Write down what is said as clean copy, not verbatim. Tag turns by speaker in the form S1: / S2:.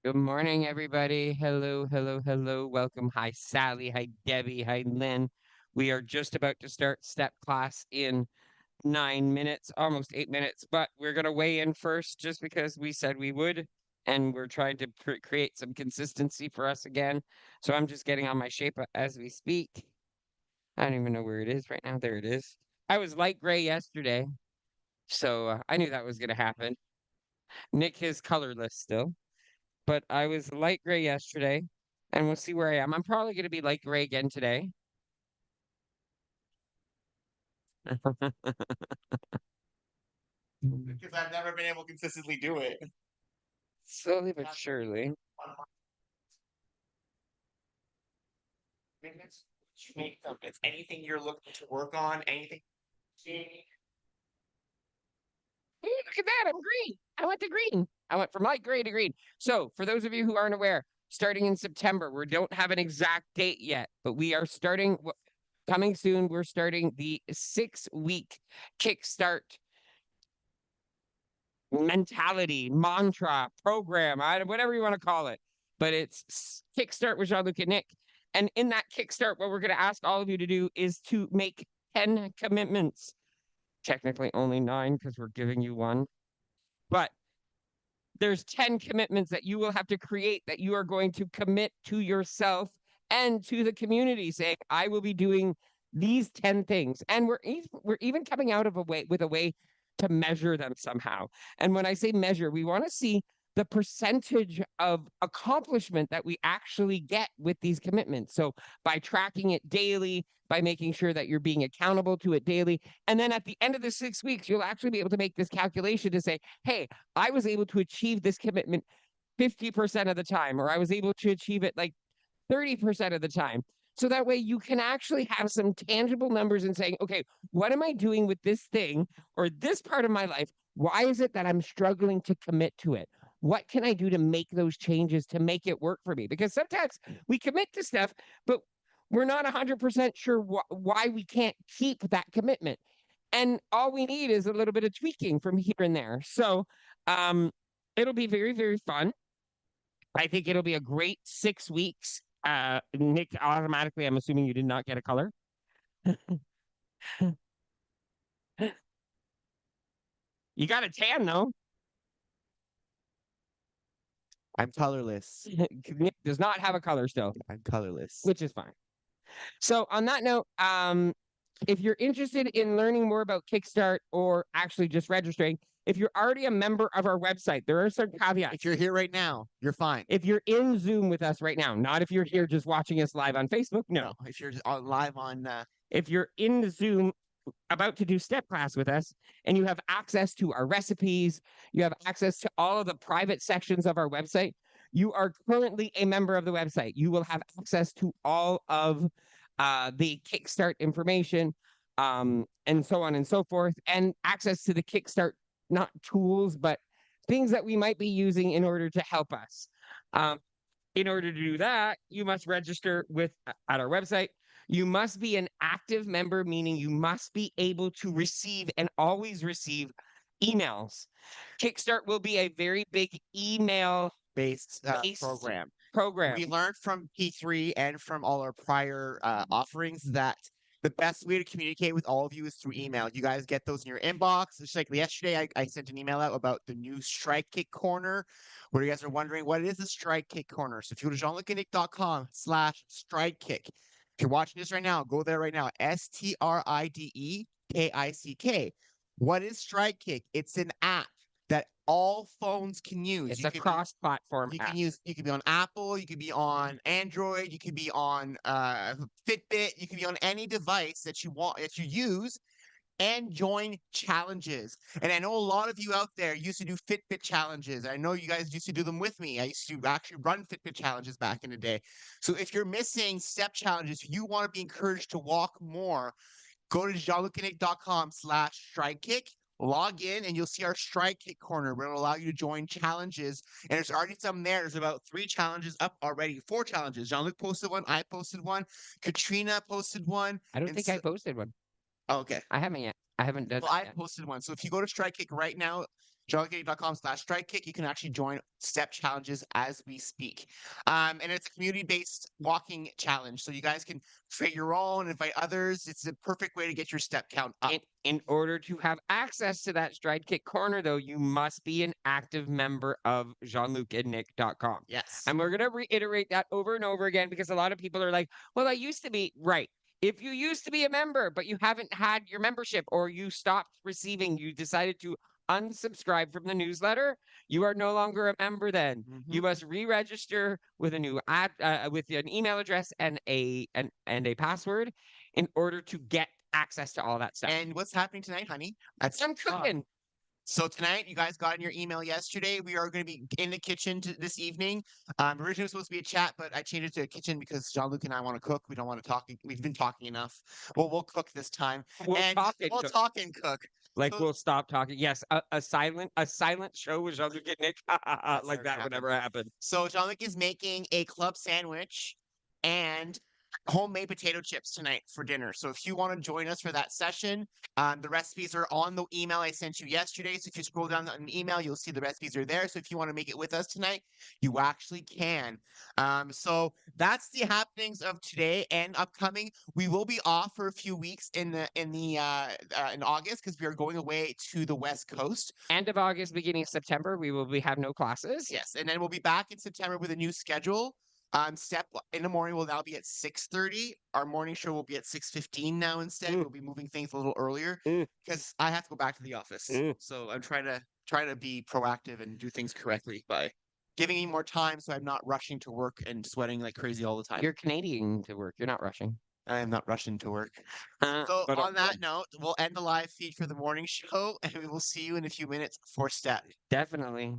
S1: Good morning, everybody. Hello, hello, hello. Welcome. Hi, Sally. Hi, Debbie. Hi, Lynn. We are just about to start step class in 9 minutes, almost 8 minutes, but we're going to weigh in first just because we said we would. And we're trying to create some consistency for us again. So I'm just getting on my shape as we speak. I don't even know where it is right now. There it is. I was light gray yesterday, so I knew that was going to happen. Nick is colorless still. But I was light gray yesterday, and we'll see where I am. I'm probably going to be light gray again today.
S2: Because I've never been able to consistently do it.
S1: Slowly but surely.
S2: Make them. It's anything you're looking to work on, anything.
S1: Ooh, look at that. I'm green. I went to green. I went from light gray to green. So, for those of you who aren't aware, starting in September, we don't have an exact date yet, but we are starting, coming soon, we're starting the 6-week kickstart mentality, mantra, program, whatever you want to call it. But it's Kickstart with Jean-Luc and Nick. And in that Kickstart, what we're going to ask all of you to do is to make 10 commitments. Technically only 9 because we're giving you one. But there's 10 commitments that you will have to create that you are going to commit to yourself and to the community, saying, I will be doing these 10 things. And we're even coming out of a way with a way to measure them somehow. And when I say measure, we want to see the percentage of accomplishment that we actually get with these commitments. So by tracking it daily, by making sure that you're being accountable to it daily. And then at the end of the 6 weeks, you'll actually be able to make this calculation to say, hey, I was able to achieve this commitment 50% of the time, or I was able to achieve it like 30% of the time. So that way you can actually have some tangible numbers and saying, okay, what am I doing with this thing or this part of my life? Why is it that I'm struggling to commit to it? What can I do to make those changes to make it work for me? Because sometimes we commit to stuff, but we're not 100% sure why we can't keep that commitment. And all we need is a little bit of tweaking from here and there. So um, it'll be very, very fun. I think it'll be a great 6 weeks. Nick, automatically, I'm assuming you did not get a color. You got a tan, though.
S2: I'm colorless.
S1: Nick does not have a color still,
S2: I'm colorless.
S1: which is fine. So, on that note, if you're interested in learning more about Kickstart or actually just registering, if you're already a member of our website, there are some caveats.
S2: If you're here right now, you're fine.
S1: If you're in Zoom with us right now, not if you're here just watching us live on Facebook, no.
S2: If you're live on,
S1: If you're in Zoom about to do step class with us and you have access to our recipes, you have access to all of the private sections of our website, you are currently a member of the website. You will have access to all of the Kickstart information, and so on and so forth, and access to the Kickstart, not tools, but things that we might be using in order to help us. Um, in order to do that, you must register at our website. You must be an active member, meaning you must be able to receive and always receive emails. Kickstart will be a very big email
S2: based program.
S1: program.
S2: We learned from P3 and from all our prior offerings that the best way to communicate with all of you is through email. You guys get those in your inbox. Just like yesterday, I sent an email out about the new Strike Kick Corner, where you guys are wondering what is a Strike Kick Corner. So if you go to jeanlucanick.com/strike kick, if you're watching this right now, go there right now. STRIDEKICK. What is Strike Kick? It's an app that all phones can use.
S1: It's a cross-platform
S2: You
S1: app.
S2: you can be on Apple, you could be on Android, you could be on Fitbit, you can be on any device that you want that you use and join challenges. And I know a lot of you out there used to do Fitbit challenges. I know you guys used to do them with me. I used to actually run Fitbit challenges back in the day. So if you're missing step challenges, you want to be encouraged to walk more, go to jeanlucanick.com/strike kick. Log in and you'll see our Strike Kick Corner where it'll allow you to join challenges. And there's already some there. There's about 3 challenges up already. 4 challenges. Jean-Luc posted one. I posted one. Katrina posted one.
S1: I don't think I posted one.
S2: Oh, okay.
S1: I haven't yet. I haven't done
S2: Well,
S1: that
S2: I
S1: yet.
S2: posted one. So if you go to Strike Kick right now, JeanLucInnick.com/strike kick. You can actually join step challenges as we speak. And it's a community-based walking challenge. So you guys can create your own, invite others. It's a perfect way to get your step count up.
S1: In order to have access to that Stride Kick corner, though, you must be an active member of JeanLucInnick.com.
S2: Yes.
S1: And we're going to reiterate that over and over again because a lot of people are like, well, I used to be. Right. If you used to be a member, but you haven't had your membership or you stopped receiving, you decided to unsubscribe from the newsletter, you are no longer a member then. You must re-register with a new with an email address and a password in order to get access to all that stuff.
S2: And what's happening tonight, honey?
S1: I'm cooking.
S2: So tonight, you guys got in your email yesterday. We are going to be in the kitchen this evening. Originally it was supposed to be a chat, but I changed it to a kitchen because Jean-Luc and I want to cook. We don't want to talk. We've been talking enough. Well, we'll cook this time.
S1: We'll talk
S2: and cook.
S1: Like we'll stop talking. Yes, a silent show with Jean-Luc and Nick. Like that would never happen.
S2: So Jean-Luc is making a club sandwich and homemade potato chips tonight for dinner. So if you want to join us for that session, the recipes are on the email I sent you yesterday. So if you scroll down an email, you'll see the recipes are there. So if you want to make it with us tonight, you actually can. So that's the happenings of today and upcoming. We will be off for a few weeks in August because we are going away to the West Coast.
S1: End of August, beginning of September, we will have no classes.
S2: Yes, and then we'll be back in September with a new schedule. Step in the morning will now be at 6:30. Our morning show will be at 6:15 now instead. We'll be moving things a little earlier because I have to go back to the office. So I'm trying to be proactive and do things correctly by giving me more time so I'm not rushing to work and sweating like crazy all the time.
S1: You're Canadian to work. You're not rushing.
S2: I am not rushing to work. So on that note, we'll end the live feed for the morning show and we will see you in a few minutes for step.
S1: Definitely.